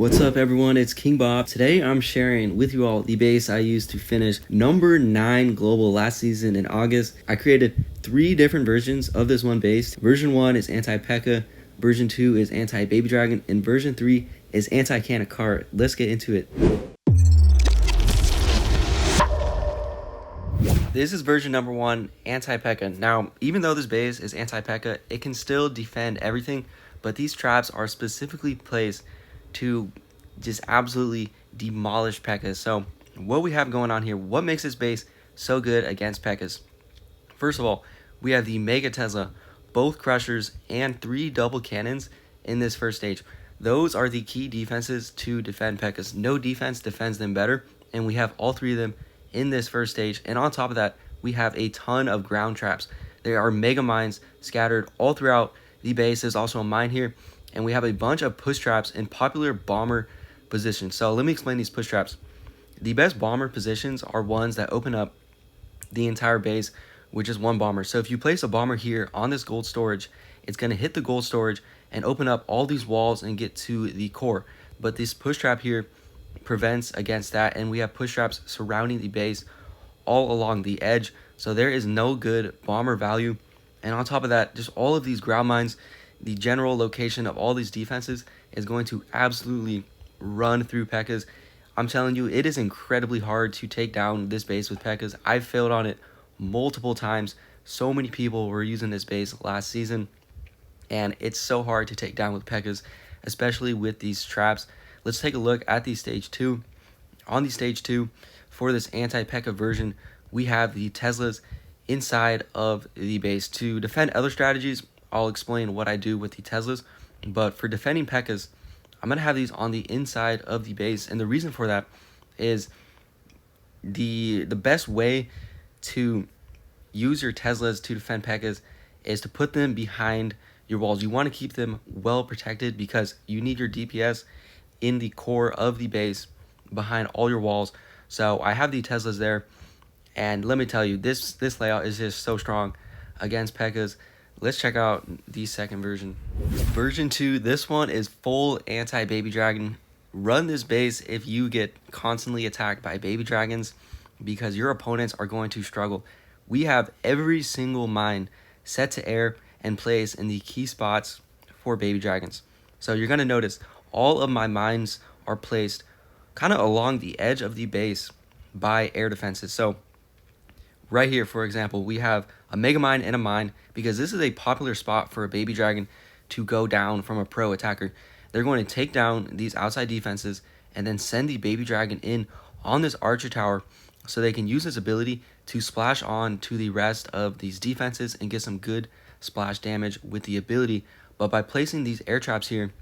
What's up everyone, it's King Bob. Today I'm sharing with you all the base I used to finish number 9 global last season in August. I created 3 different versions of this one base. Version 1 is Anti-PEKKA, version 2 is Anti-Baby Dragon, and version 3 is Anti-PEKKA. Let's get into it. This is version number 1, Anti-PEKKA. Now, even though this base is Anti-PEKKA, it can still defend everything, but these traps are specifically placed to just absolutely demolish P.E.K.K.A.s. So what we have going on here, what makes this base so good against P.E.K.K.A.s? First of all, we have the Mega Tesla, both crushers, and 3 double cannons in this first stage. Those are the key defenses to defend P.E.K.K.A.s. No defense defends them better, and we have all 3 of them in this first stage. And on top of that, we have a ton of ground traps. There are mega mines scattered all throughout the base. There's also a mine here, and we have a bunch of push traps in popular bomber positions. So let me explain these push traps. The best bomber positions are ones that open up the entire base with just one bomber. So if you place a bomber here on this gold storage, it's going to hit the gold storage and open up all these walls and get to the core. But this push trap here prevents against that, and we have push traps surrounding the base all along the edge. So there is no good bomber value. And on top of that, just all of these ground mines, the general location of all these defenses is going to absolutely run through P.E.K.K.A.s. I'm telling you, it is incredibly hard to take down this base with P.E.K.K.A.s. I've failed on it multiple times. So many people were using this base last season, and it's so hard to take down with P.E.K.K.A.s, especially with these traps. Let's take a look at the stage 2. On the stage 2, for this anti-P.E.K.K.A. version, we have the Teslas inside of the base. To defend other strategies, I'll explain what I do with the Teslas, but for defending P.E.K.K.A.s, I'm going to have these on the inside of the base, and the reason for that is the best way to use your Teslas to defend P.E.K.K.A.s is to put them behind your walls. You want to keep them well protected because you need your DPS in the core of the base behind all your walls. So I have the Teslas there, and let me tell you, this layout is just so strong against P.E.K.K.A.s. Let's check out the second version. Version 2, this one is full anti-Baby Dragon. Run this base if you get constantly attacked by Baby Dragons because your opponents are going to struggle. We have every single mine set to air and placed in the key spots for Baby Dragons. So you're going to notice all of my mines are placed kind of along the edge of the base by air defenses. So right here, for example, we have a mega mine and a mine because this is a popular spot for a Baby Dragon to go down from a pro attacker. They're going to take down these outside defenses and then send the Baby Dragon in on this archer tower so they can use this ability to splash on to the rest of these defenses and get some good splash damage with the ability. But by placing these air traps here,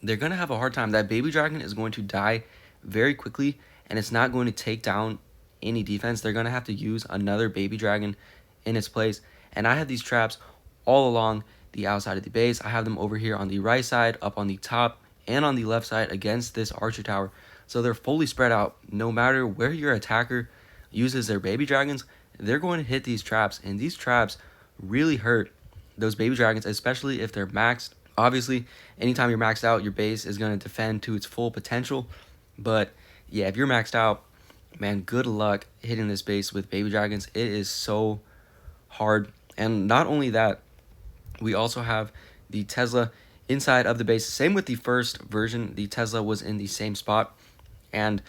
they're going to have a hard time. That Baby Dragon is going to die very quickly, and it's not going to take down any defense. They're going to have to use another Baby Dragon in its place. And I have these traps all along the outside of the base. I have them over here on the right side, up on the top, and on the left side against this archer tower. So they're fully spread out. No matter where your attacker uses their Baby Dragons, they're going to hit these traps, and these traps really hurt those Baby Dragons, especially if they're maxed. Obviously, anytime you're maxed out, your base is going to defend to its full potential. But yeah, if you're maxed out, man, good luck hitting this base with Baby Dragons. It is so hard. And not only that, we also have the Tesla inside of the base. Same with the first version, the Tesla was in the same spot. And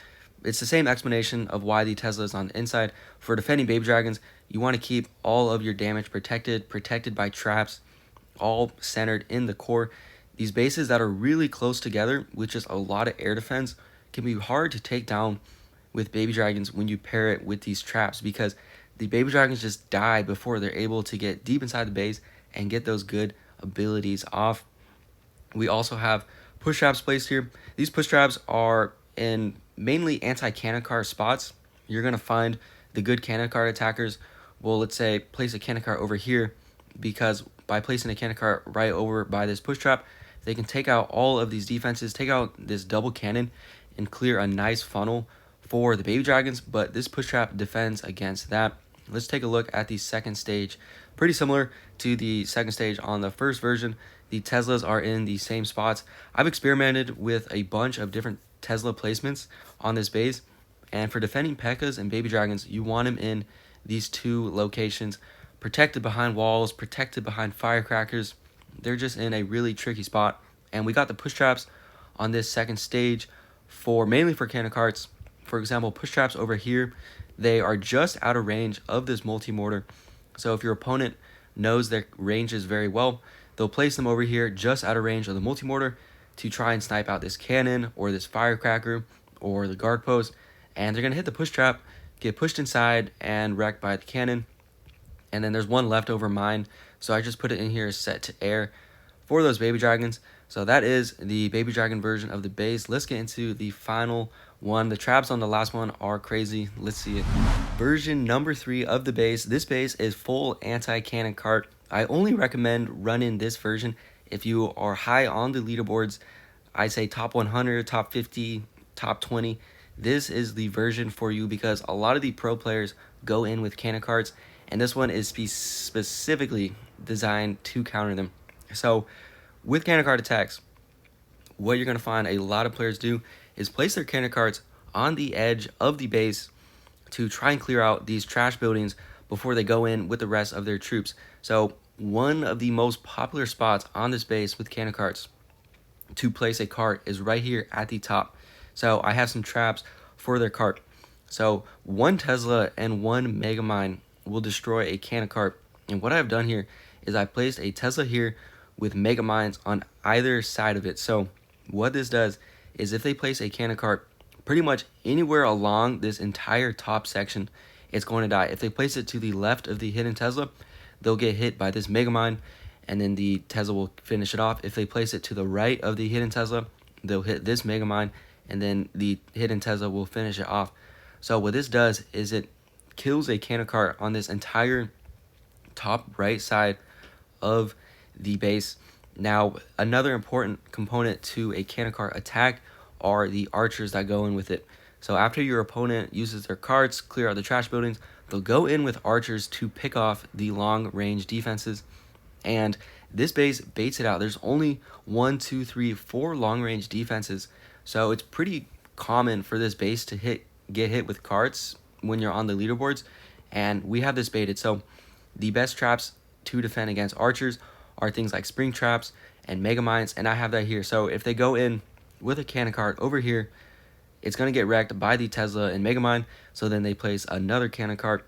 it's the same explanation of why the Tesla is on the inside. For defending Baby Dragons, you want to keep all of your damage protected by traps, all centered in the core. These bases that are really close together with just a lot of air defense can be hard to take down with Baby Dragons when you pair it with these traps because the Baby Dragons just die before they're able to get deep inside the base and get those good abilities off. We also have push traps placed here. These push traps are in mainly anti-cannon cart spots. You're going to find the good cannon cart attackers will, let's say, place a cannon cart over here because by placing a cannon cart right over by this push trap, they can take out all of these defenses, take out this double cannon, and clear a nice funnel for the Baby Dragons. But this push trap defends against that. let's take a look at the second stage. Pretty similar to the second stage on the first version. The Teslas are in the same spots. I've experimented with a bunch of different Tesla placements on this base, and for defending P.E.K.K.As and Baby Dragons, you want them in these two locations, protected behind walls, protected behind firecrackers. They're just in a really tricky spot, and we got the push traps on this second stage for mainly for cannon carts. For example, push traps over here, they are just out of range of this multi-mortar. So if your opponent knows their ranges very well, they'll place them over here just out of range of the multi-mortar to try and snipe out this cannon or this firecracker or the guard post, and they're going to hit the push trap, get pushed inside and wrecked by the cannon. And then there's one leftover mine, so I just put it in here set to air for those baby dragons. So that is the baby dragon version of the base. Let's get into the final one. The traps on the last one are crazy. Let's see it. Version number 3 of the base. This base is full anti-cannon cart. I only recommend running this version if you are high on the leaderboards. I'd say top 100, top 50, top 20. This is the version for you because a lot of the pro players go in with cannon carts, and this one is specifically designed to counter them. So with cannon cart attacks, what you're going to find a lot of players do is place their cannon carts on the edge of the base to try and clear out these trash buildings before they go in with the rest of their troops. So one of the most popular spots on this base with cannon carts to place a cart is right here at the top. So I have some traps for their cart. So one Tesla and one Megamind will destroy a cannon cart. And what I've done here is I placed a Tesla here with Megaminds on either side of it. So what this does is if they place a cannon cart pretty much anywhere along this entire top section, it's going to die. If they place it to the left of the hidden Tesla, they'll get hit by this Megamind, and then the Tesla will finish it off. If they place it to the right of the hidden Tesla, they'll hit this Megamind, and then the hidden Tesla will finish it off. So what this does is it kills a cannon cart on this entire top right side of the base. Now, another important component to a cannon cart attack are the archers that go in with it. So after your opponent uses their carts, clear out the trash buildings, they'll go in with archers to pick off the long range defenses. And this base baits it out. There's only 1, 2, 3, 4 long range defenses. So it's pretty common for this base to get hit with carts when you're on the leaderboards. And we have this baited. So the best traps to defend against archers are things like spring traps and Megaminds, and I have that here. So if they go in with a cannon cart over here, it's going to get wrecked by the Tesla and Megamind. So then they place another cannon cart,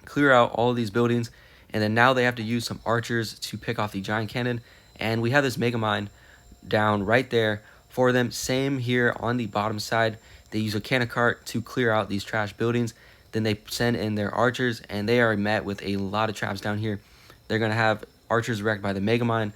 clear out all of these buildings, and then now they have to use some archers to pick off the giant cannon. And we have this Megamind down right there for them. Same here on the bottom side. They use a cannon cart to clear out these trash buildings. Then they send in their archers, and they are met with a lot of traps down here. They're going to have archers wrecked by the Megamind.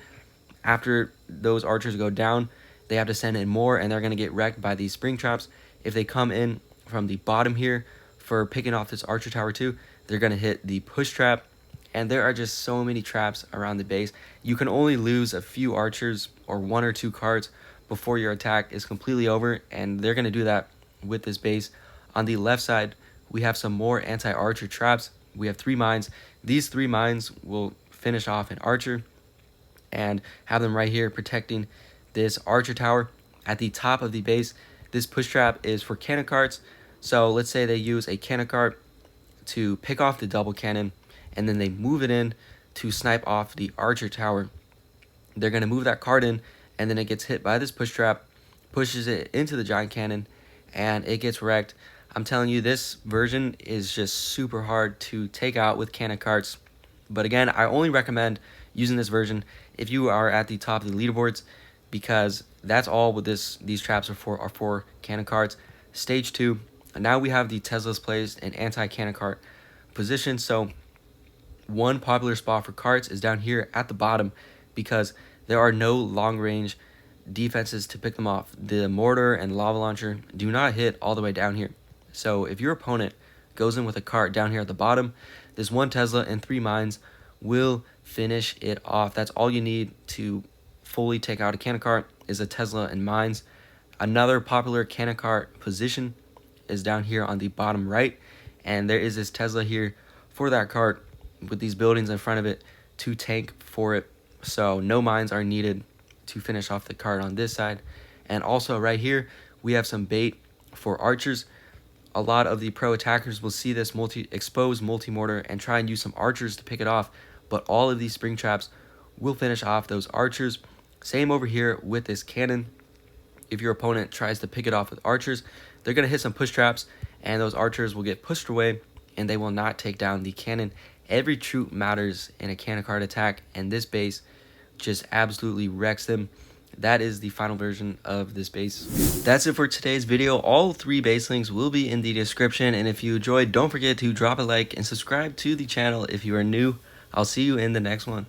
After those archers go down, they have to send in more, and they're going to get wrecked by these spring traps. If they come in from the bottom here for picking off this archer tower too, they're going to hit the push trap. And there are just so many traps around the base. You can only lose a few archers or 1 or 2 cards before your attack is completely over, and they're going to do that with this base. On the left side, we have some more anti-archer traps. We have 3 mines. These 3 mines will finish off an archer and have them right here protecting this archer tower. At the top of the base, this push trap is for cannon carts. So let's say they use a cannon cart to pick off the double cannon, and then they move it in to snipe off the archer tower. They're going to move that cart in, and then it gets hit by this push trap, pushes it into the giant cannon, and it gets wrecked. I'm telling you, this version is just super hard to take out with cannon carts. But again, I only recommend using this version if you are at the top of the leaderboards, because that's all what these traps are for cannon carts. Stage 2, and now we have the Teslas placed in anti-cannon cart position. So one popular spot for carts is down here at the bottom because there are no long range defenses to pick them off. The mortar and lava launcher do not hit all the way down here. So if your opponent goes in with a cart down here at the bottom, this one Tesla and 3 mines will finish it off. That's all you need to fully take out a cannon cart is a Tesla and mines. Another popular cannon cart position is down here on the bottom right, and there is this Tesla here for that cart with these buildings in front of it to tank for it. So no mines are needed to finish off the cart on this side. And also right here, we have some bait for archers. A lot of the pro attackers will see this exposed multi-mortar and try and use some archers to pick it off. But all of these spring traps will finish off those archers. Same over here with this cannon. If your opponent tries to pick it off with archers, they're going to hit some push traps, and those archers will get pushed away, and they will not take down the cannon. Every troop matters in a cannon cart attack, and this base just absolutely wrecks them. That is the final version of this base. That's it for today's video. All 3 base links will be in the description, and if you enjoyed, don't forget to drop a like and subscribe to the channel if you are new. I'll see you in the next one.